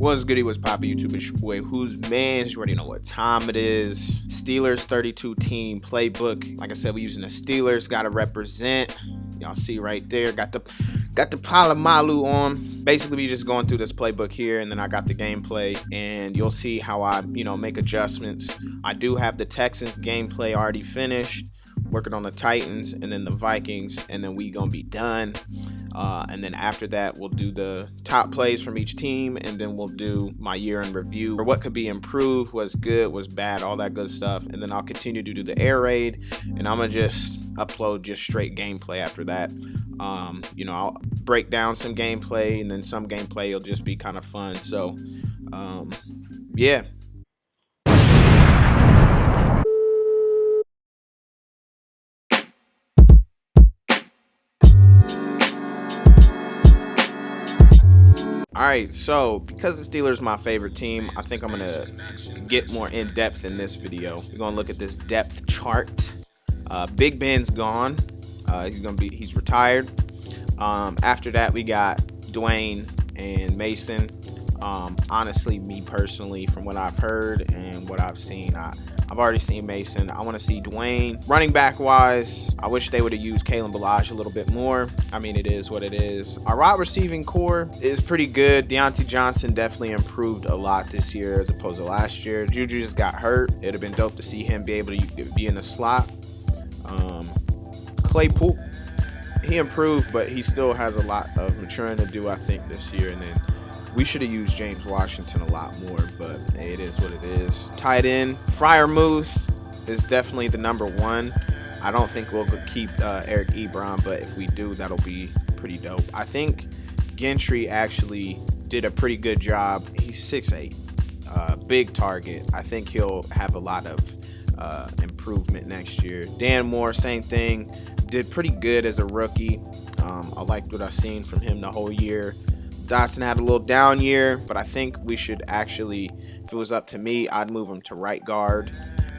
What's goody, what's poppin' YouTube? It's your boy WhosManz. You already know what time it is. Steelers 32 team playbook. Like I said, we're using the Steelers. Gotta represent. Y'all see right there. Got the Palomalu on. Basically, we just going through this playbook here, and then I got the gameplay, and you'll see how I, make adjustments. I do have the Texans gameplay already finished. Working on the Titans and then the Vikings, and then we gonna be done. And then after that, we'll do the top plays from each team, and then we'll do my year in review, or what could be improved, what's good, what's bad, all that good stuff. And then I'll continue to do the air raid, and I'm gonna just upload just straight gameplay after that. I'll break down some gameplay, and then some gameplay will just be kind of fun. So yeah. Alright, so because the Steelers are my favorite team, I think I'm going to get more in depth in this video. We're going to look at this depth chart. Big Ben's gone. He's retired. After that, we got Dwayne and Mason. Honestly, me personally, from what I've heard and what I've seen, I've already seen Mason. I want to see Dwayne. Running back wise, I wish they would have used Kalen Ballage a little bit more. I mean, it is what it is. Our wide receiving core is pretty good. Deontay Johnson definitely improved a lot this year as opposed to last year. Juju just got hurt. It'd have been dope to see him be able to be in the slot. Claypool, he improved, but he still has a lot of maturing to do, I think, this year. And then we should have used James Washington a lot more, but hey, it is what it is. Tight end, Freiermuth is definitely the number one. I don't think we'll keep Eric Ebron, but if we do, that'll be pretty dope. I think Gentry actually did a pretty good job. He's 6'8", big target. I think he'll have a lot of improvement next year. Dan Moore, same thing, did pretty good as a rookie. I liked what I've seen from him the whole year. Dotson had a little down year, but I think we should actually, if it was up to me, I'd move him to right guard,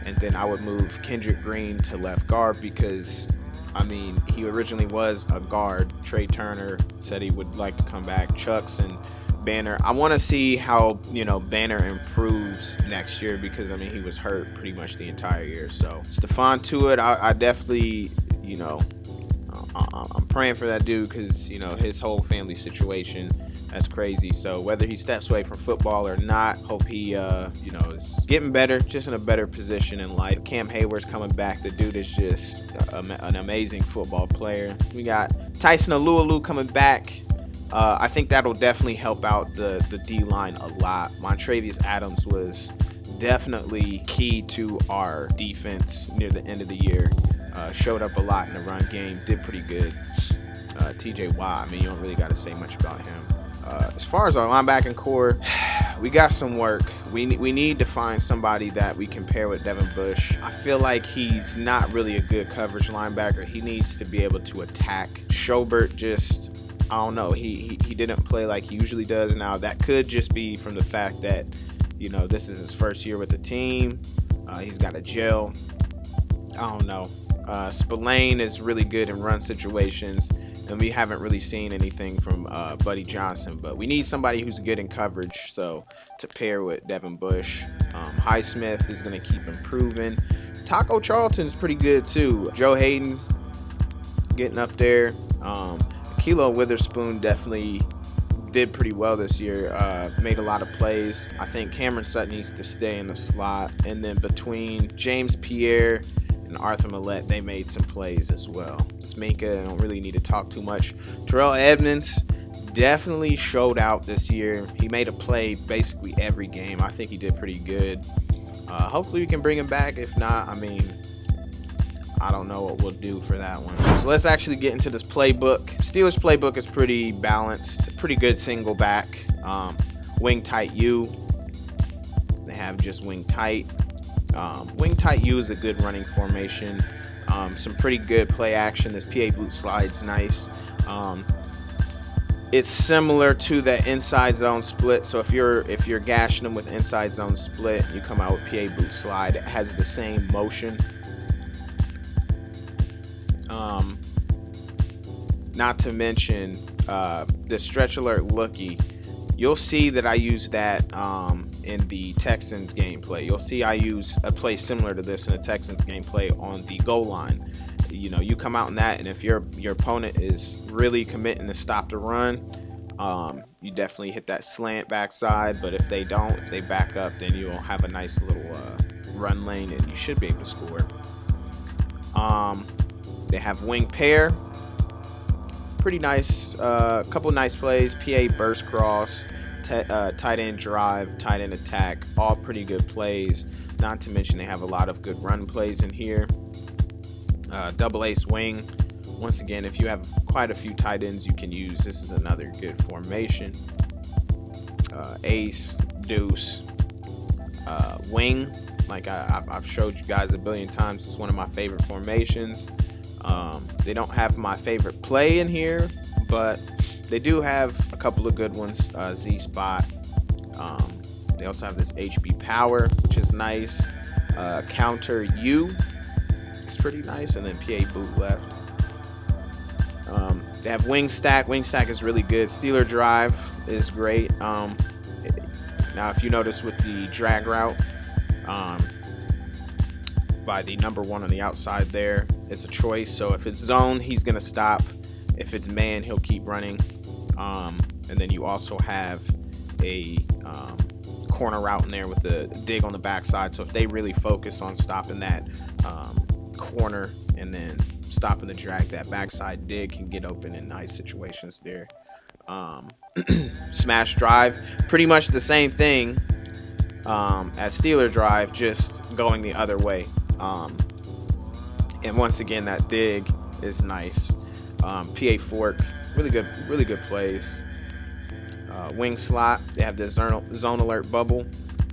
and then I would move Kendrick Green to left guard because, I mean, he originally was a guard. Trey Turner said he would like to come back. Chucks and Banner. I want to see how, Banner improves next year because, I mean, he was hurt pretty much the entire year. So, Stephon Tuitt, I definitely, I'm praying for that dude because, his whole family situation, that's crazy. So whether he steps away from football or not, hope he, is getting better, just in a better position in life. Cam Hayward's coming back. The dude is just an amazing football player. We got Tyson Alualu coming back. I think that'll definitely help out the D-line a lot. Montravius Adams was definitely key to our defense near the end of the year. Showed up a lot in the run game, did pretty good. TJ Watt, I mean, you don't really got to say much about him. As far as our linebacking core, we got some work. We need to find somebody that we can pair with Devin Bush. I feel like he's not really a good coverage linebacker. He needs to be able to attack. Schobert just, I don't know, he didn't play like he usually does. Now, that could just be from the fact that, this is his first year with the team. He's got a gel. I don't know. Spillane is really good in run situations, and we haven't really seen anything from Buddy Johnson, but we need somebody who's good in coverage, so to pair with Devin Bush. Highsmith is going to keep improving. Taco Charlton's pretty good too. Joe Hayden getting up there. Kilo Witherspoon definitely did pretty well this year, made a lot of plays. I think Cameron Sutton needs to stay in the slot, and then between James Pierre and Arthur Millette, they made some plays as well. Sminka, I don't really need to talk too much. Terrell Edmonds definitely showed out this year. He made a play basically every game. I think he did pretty good. Hopefully we can bring him back. If not, I mean, I don't know what we'll do for that one. So let's actually get into this playbook. Steelers playbook is pretty balanced. Pretty good single back. Wing tight U. They have just wing tight. Wing tight U is a good running formation. Some pretty good play action. This PA boot slide's nice. It's similar to the inside zone split. So if you're gashing them with inside zone split, you come out with PA boot slide. It has the same motion. Not to mention the stretch alert lookie You'll see that I use that in the Texans gameplay. You'll see I use a play similar to this in the Texans gameplay on the goal line. You know, you come out in that, and if your opponent is really committing to stop the run, you definitely hit that slant backside. But if they don't, if they back up, then you'll have a nice little run lane, and you should be able to score. They have wing pair, pretty nice. Couple nice plays. PA burst cross, tight end drive, tight end attack, all pretty good plays. Not to mention they have a lot of good run plays in here. Double ace wing. Once again, if you have quite a few tight ends you can use, this is another good formation. Ace, deuce, wing. Like I've showed you guys a billion times, it's one of my favorite formations. They don't have my favorite play in here, but they do have a couple of good ones. Z spot. They also have this HB power, which is nice. Counter U. It's pretty nice, and then PA boot left. They have wing stack. Wing stack is really good. Steeler drive is great. Now, if you notice with the drag route, by the number 1 on the outside there, it's a choice. So if it's zone, he's gonna stop. If it's man, he'll keep running. And then you also have a corner route in there with the dig on the backside. So if they really focus on stopping that corner and then stopping the drag, that backside dig can get open in nice situations there. Smash drive, pretty much the same thing as Steeler drive, just going the other way. And once again, that dig is nice. PA fork, really good plays. Wing slot, they have the zone alert bubble.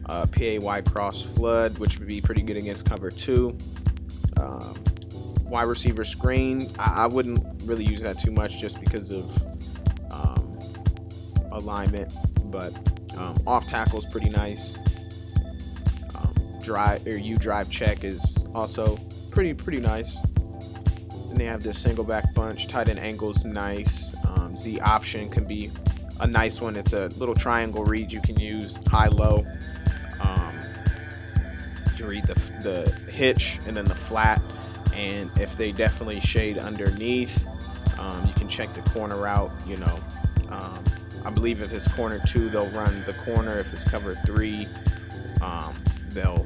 PA wide cross flood, which would be pretty good against cover 2. Wide receiver screen, I wouldn't really use that too much just because of alignment, but off tackle is pretty nice. Drive check is also pretty nice. And they have this single back bunch. Tight end angle is nice. Z option can be a nice one. It's a little triangle read you can use, high low. You can read the hitch and then the flat, and if they definitely shade underneath, you can check the corner out. You know, I believe if it's corner 2, they'll run the corner. If it's cover 3, they'll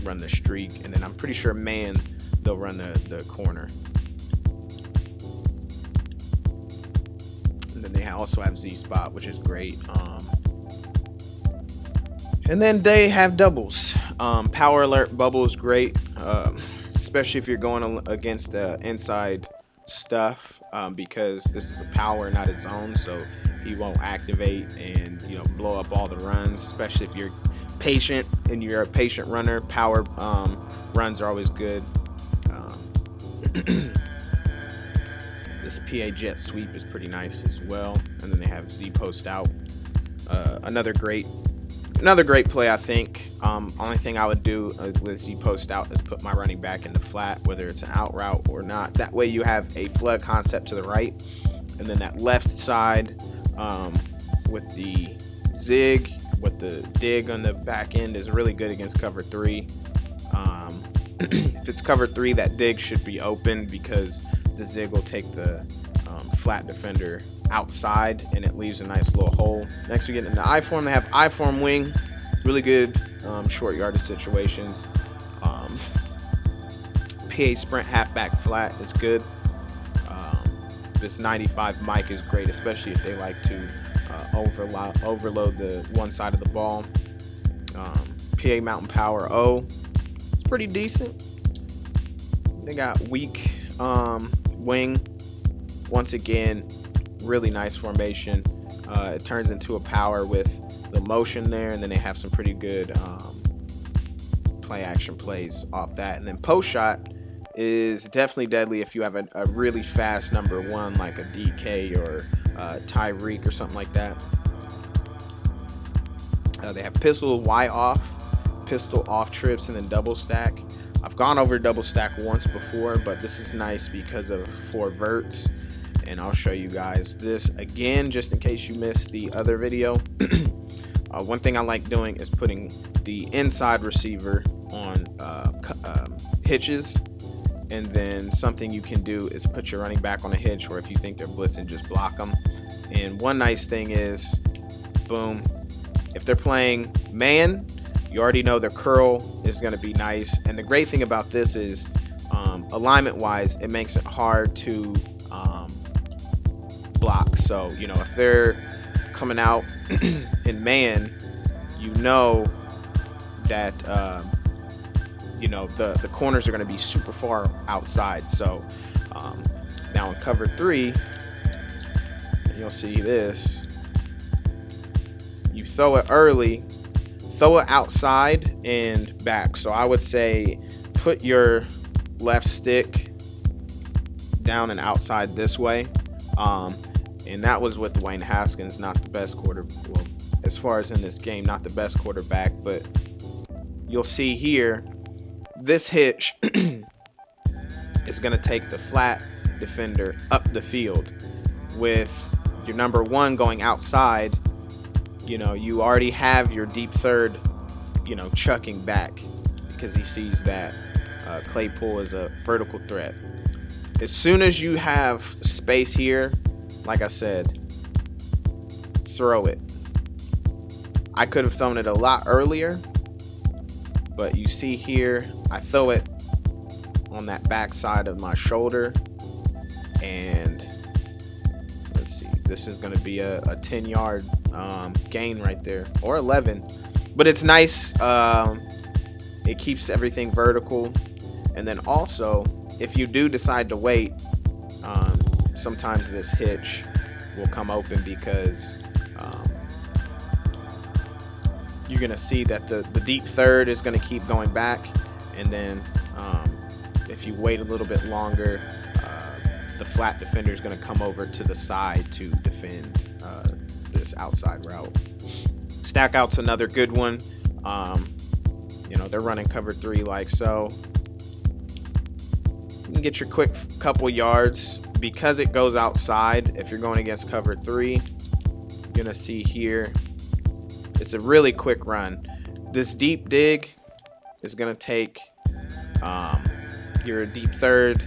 run the streak, and then I'm pretty sure man, they'll run the corner. And then they also have Z spot, which is great. And then they have doubles. Power alert bubble is great, especially if you're going against inside stuff, because this is a power, not a zone, so he won't activate and blow up all the runs. Especially if you're patient and you're a patient runner, power runs are always good. This PA jet sweep is pretty nice as well. And then they have Z post out. Another great play, I think. Only thing I would do with Z post out is put my running back in the flat, whether it's an out route or not. That way you have a flood concept to the right, and then that left side with the zig, with the dig on the back end is really good against cover 3. If it's cover 3, that dig should be open because the zig will take the flat defender outside, and it leaves a nice little hole. Next we get into I form. They have I form wing, really good short yardage situations. PA sprint halfback flat is good. This 95 mic is great, especially if they like to overload the one side of the ball. PA mountain power O, it's pretty decent. They got weak wing. Once again, really nice formation. It turns into a power with the motion there, and then they have some pretty good play action plays off that. And then post shot is definitely deadly if you have a really fast number 1 like a DK or Tyreek or something like that. They have pistol Y off, pistol off trips, and then double stack. I've gone over double stack once before, but this is nice because of 4 verts, and I'll show you guys this again just in case you missed the other video. One thing I like doing is putting the inside receiver on hitches, and then something you can do is put your running back on a hitch, or if you think they're blitzing, just block them. And one nice thing is, boom, if they're playing man, you already know their curl is going to be nice. And the great thing about this is alignment wise, it makes it hard to block. So you know, if they're coming out in man, you know that you know the corners are going to be super far outside. So now in cover 3, you'll see this. You throw it early, throw it outside and back. So I would say put your left stick down and outside this way. And that was with Dwayne Haskins, not the best well, as far as in this game, not the best quarterback. But you'll see here, this hitch is going to take the flat defender up the field. With your number 1 going outside, you know, you already have your deep third, you know, chucking back because he sees that Claypool is a vertical threat. As soon as you have space here, like I said, throw it. I could have thrown it a lot earlier, but you see here, I throw it on that back side of my shoulder, and let's see, this is going to be a 10-yard gain right there, or 11, but it's nice. It keeps everything vertical. And then also, if you do decide to wait, sometimes this hitch will come open because you're going to see that the deep third is going to keep going back. And then if you wait a little bit longer, the flat defender is going to come over to the side to defend this outside route. Stack out's another good one. You know, they're running cover 3 like so. You can get your quick couple yards because it goes outside. If you're going against cover 3, you're going to see here, it's a really quick run. This deep dig is going to take your deep third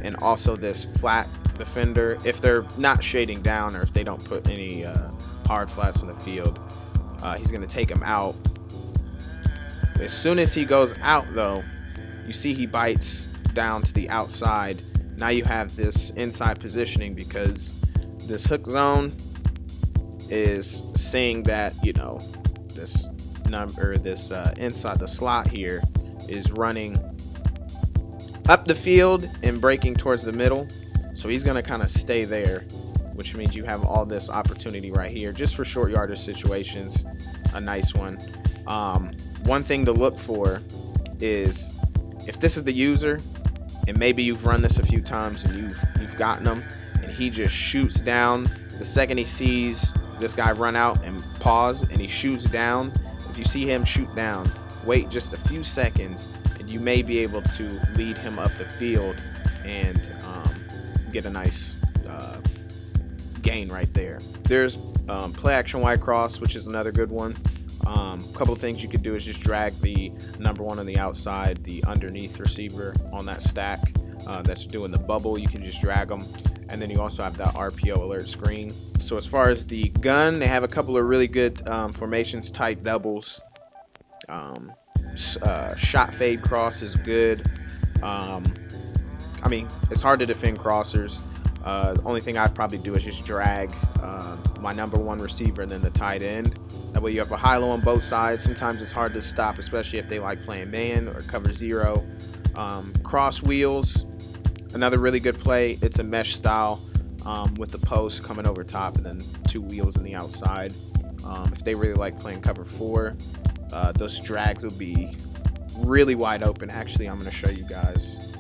and also this flat defender. If they're not shading down or if they don't put any hard flats on the field, he's going to take him out. As soon as he goes out, though, you see he bites down to the outside. Now you have this inside positioning because this hook zone is seeing that, you know, this number, this inside the slot here is running up the field and breaking towards the middle. So he's going to kind of stay there, which means you have all this opportunity right here just for short yardage situations. A nice one. One thing to look for is if this is the user and maybe you've run this a few times and you've gotten him and he just shoots down. The second he sees this guy run out and pause and he shoots down, if you see him shoot down, wait just a few seconds and you may be able to lead him up the field and get a nice gain right there. There's play action wide cross, which is another good one. A couple of things you could do is just drag the number 1 on the outside, the underneath receiver on that stack that's doing the bubble. You can just drag them. And then you also have that RPO alert screen. So as far as the gun, they have a couple of really good formations, tight doubles. Shot fade cross is good. I mean, it's hard to defend crossers. The only thing I'd probably do is just drag my number 1 receiver and then the tight end. That way you have a high-low on both sides. Sometimes it's hard to stop, especially if they like playing man or cover 0. Cross wheels, another really good play. It's a mesh style with the post coming over top and then 2 wheels on the outside. If they really like playing cover 4, those drags will be really wide open. Actually, I'm going to show you guys.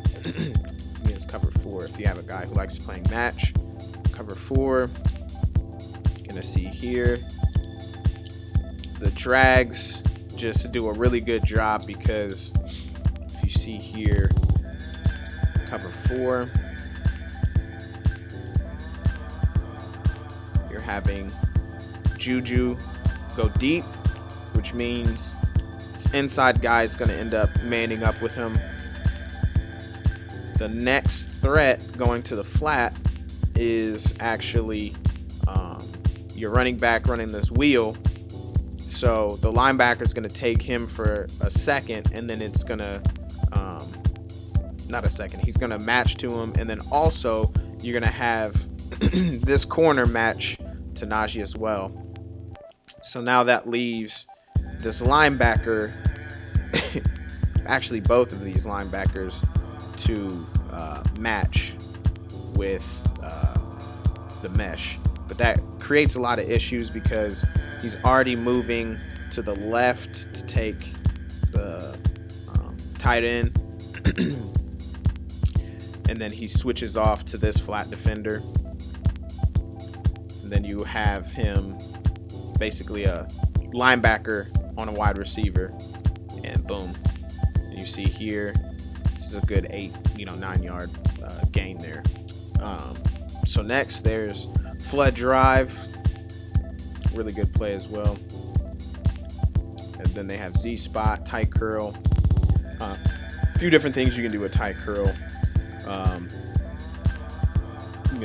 Against cover 4, if you have a guy who likes playing match, cover 4, you're going to see here. The drags just do a really good job because if you see here, cover 4, having Juju go deep, which means this inside guy is going to end up manning up with him. The next threat going to the flat is actually your running back running this wheel. So the linebacker is going to take him for a second, and then it's going to, not a second, he's going to match to him. And then also you're going to have this corner match to Najee as well. So now that leaves this linebacker, actually both of these linebackers, to match with the mesh. But that creates a lot of issues because he's already moving to the left to take the tight end. And then he switches off to this flat defender. And then you have him basically a linebacker on a wide receiver. And boom. And you see here, this is a good 9-yard gain there. So next there's flood drive, really good play as well. And then they have Z spot, tight curl, a few different things you can do with tight curl.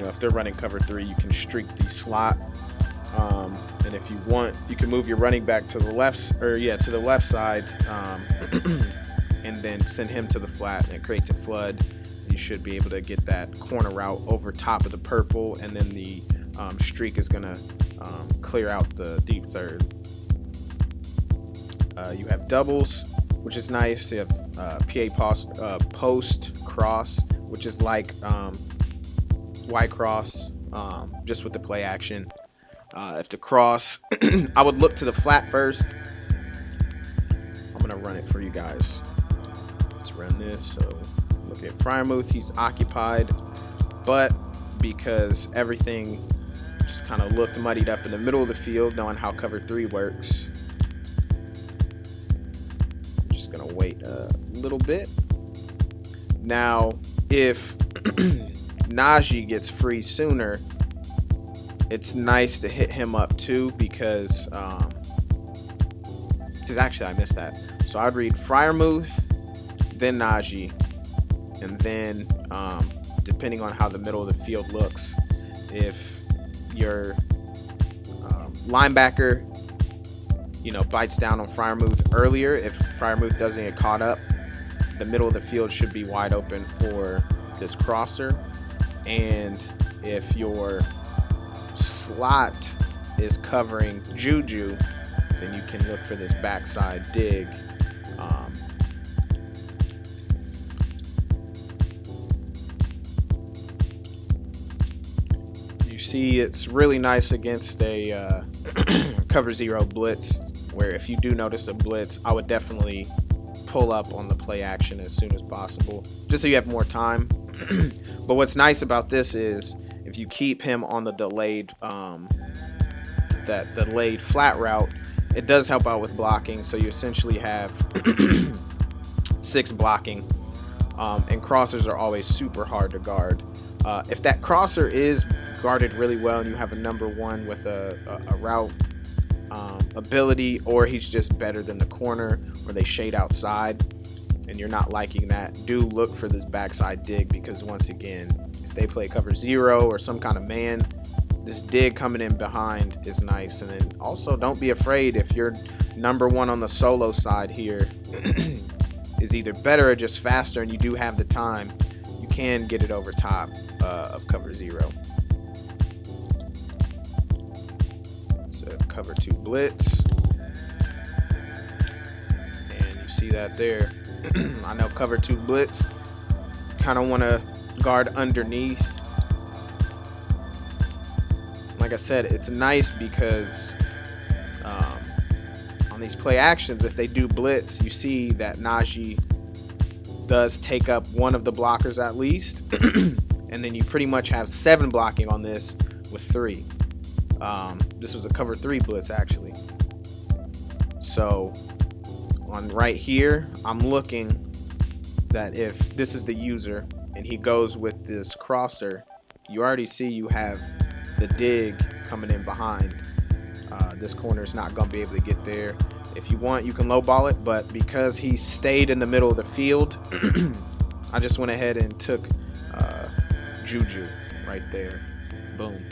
If they're running cover 3, you can streak the slot, and if you want, you can move your running back to the left side, and then send him to the flat, and it creates a flood. You should be able to get that corner route over top of the purple, and then the streak is going to clear out the deep third. You have doubles, which is nice. You have PA post cross, which is like Y cross, just with the play action. If the cross, I would look to the flat first. I'm going to run it for you guys. Let's run this. So look at Freiermuth, he's occupied, but because everything just kind of looked muddied up in the middle of the field, knowing how cover 3 works, I'm just going to wait a little bit. Now, if Najee gets free sooner, it's nice to hit him up too, because actually I missed that. So I'd read Freiermuth, then Najee, and then depending on how the middle of the field looks, if your linebacker bites down on Freiermuth earlier, if Freiermuth doesn't get caught up, the middle of the field should be wide open for this crosser. And if your slot is covering Juju, then you can look for this backside dig. You see, it's really nice against a cover 0 blitz, where if you do notice a blitz, I would definitely pull up on the play action as soon as possible, just so you have more time. But what's nice about this is if you keep him on the delayed delayed flat route, it does help out with blocking. So you essentially have 6 blocking, and crossers are always super hard to guard. If that crosser is guarded really well and you have a number 1 with a route ability, or he's just better than the corner, or they shade outside and you're not liking that, do look for this backside dig, because once again, if they play cover 0 or some kind of man, this dig coming in behind is nice. And then also, don't be afraid if your number 1 on the solo side here is either better or just faster, and you do have the time, you can get it over top of cover 0. So cover 2 blitz, and you see that there. I know cover 2 blitz, kind of want to guard underneath. Like I said, it's nice because on these play actions, if they do blitz, you see that Najee does take up one of the blockers at least, and then you pretty much have 7 blocking on this with 3. This was a cover 3 blitz actually. So on right here, I'm looking that if this is the user and he goes with this crosser, you already see you have the dig coming in behind. This corner is not going to be able to get there. If you want, you can low ball it, but because he stayed in the middle of the field, I just went ahead and took Juju right there. Boom.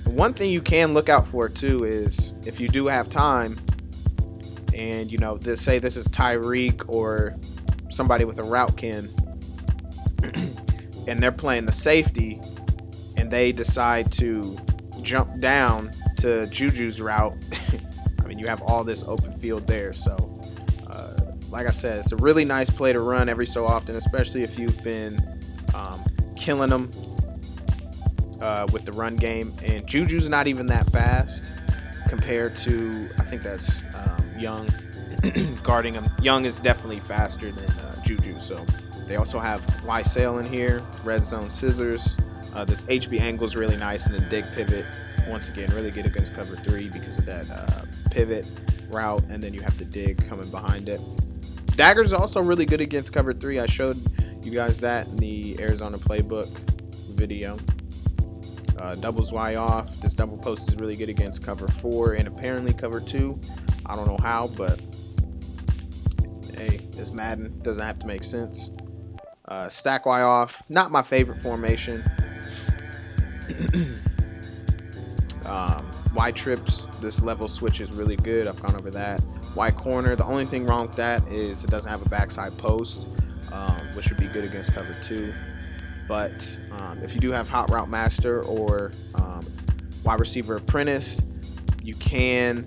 One thing you can look out for too is if you do have time, and you know, say this is Tyreek or somebody with a route can, and they're playing the safety, and they decide to jump down to Juju's route. I mean, you have all this open field there. So, like I said, it's a really nice play to run every so often, especially if you've been killing them with the run game. And Juju's not even that fast compared to, I think that's Young guarding him. Young is definitely faster than Juju. So they also have Y sail in here, red zone scissors. This HB angle is really nice, and the dig pivot, once again, really good against cover 3 because of that pivot route, and then you have the dig coming behind it. Dagger is also really good against cover 3. I showed you guys that in the Arizona Playbook video. Doubles Y off. This double post is really good against cover 4 and apparently cover 2. I don't know how, but hey, this Madden doesn't have to make sense. Stack Y off. Not my favorite formation. Y trips, this level switch is really good. I've gone over that. Y corner, the only thing wrong with that is it doesn't have a backside post, which would be good against cover 2. But if you do have hot route master or wide receiver apprentice, you can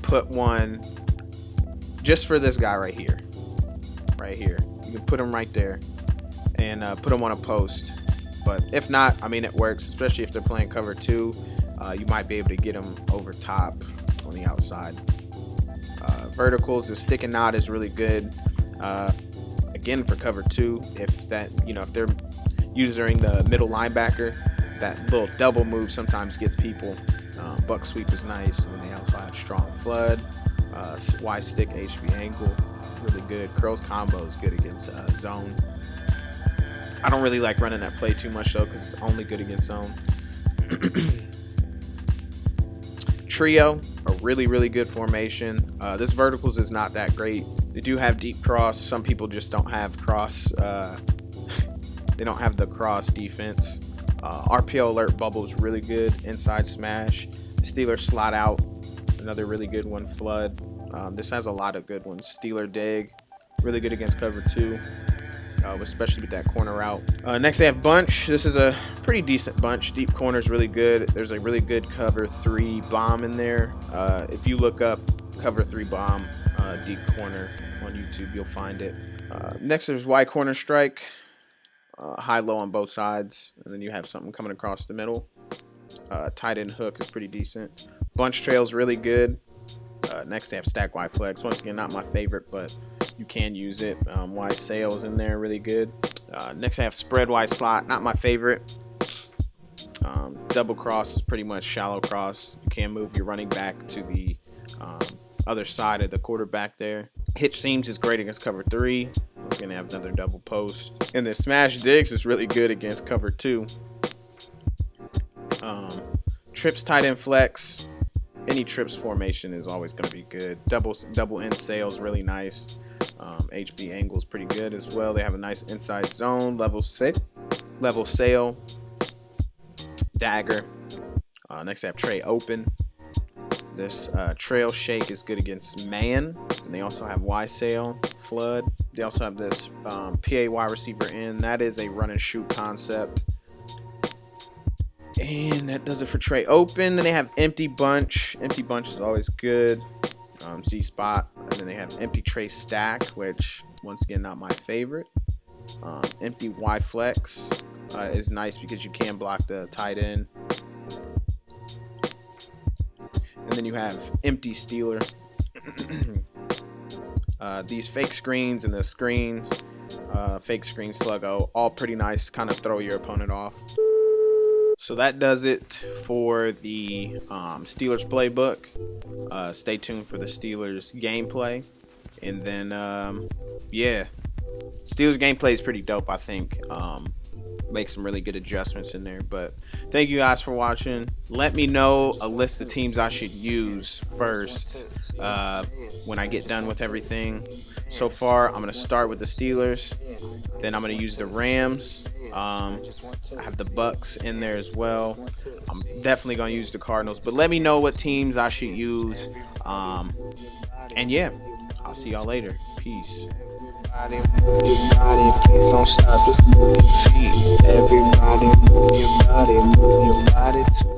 put one just for this guy right here. You can put him right there and put him on a post. But if not, I mean, it works, especially if they're playing cover 2. You might be able to get them over top on the outside. Verticals, the stick and nod is really good. Again, for cover 2, if they're using the middle linebacker, that little double move sometimes gets people. Buck sweep is nice, and then they also have strong flood. Y stick, HB angle, really good. Curls combo is good against zone. I don't really like running that play too much though, because it's only good against zone. Trio, a really good formation. This verticals is not that great. They do have deep cross. Some people just don't have cross. They don't have the cross defense. RPO alert bubble is really good. Inside smash. Steeler slot out, another really good one. Flood. This has a lot of good ones. Steeler dig, really good against cover 2. Especially with that corner route. Next, they have bunch. This is a pretty decent bunch. Deep corner is really good. There's a really good cover 3 bomb in there. If you look up cover 3 bomb deep corner on YouTube, you'll find it. Next, there's Y corner strike. High low on both sides, and then you have something coming across the middle. Tight end hook is pretty decent. Bunch trail is really good. Next, they have stack Y flex. Once again, not my favorite, but you can use it. Y sails in there, really good. Next, I have spread Y slot. Not my favorite. Double cross is pretty much shallow cross. You can move your running back to the other side of the quarterback there. Hitch seams is great against cover 3. We're going to have another double post. And then smash digs is really good against cover 2. Trips tight end flex. Any trips formation is always going to be good. Double end sails, really nice. HB angle is pretty good as well. They have a nice inside zone. Level sail. Dagger. Next, they have tray open. This trail shake is good against man. And they also have Y sail, flood. They also have this PAY receiver in. That is a run and shoot concept. And that does it for tray open. Then they have empty bunch. Empty bunch is always good. C spot. And then they have empty tray stack, which once again not my favorite. Empty Y flex is nice because you can block the tight end. And then you have empty stealer. These fake screens and the screens, fake screen sluggo, all pretty nice. Kind of throw your opponent off. So that does it for the Steelers playbook. Stay tuned for the Steelers gameplay. And then, yeah, Steelers gameplay is pretty dope, I think. make some really good adjustments in there. But thank you guys for watching. Let me know a list of teams I should use first when I get done with everything. So far, I'm going to start with the Steelers. Then I'm going to use the Rams. I have the Bucks in there as well. I'm definitely going to use the Cardinals. But let me know what teams I should use. And yeah, I'll see y'all later. Peace. Move your body, please don't stop, just move your feet. Everybody move your body too.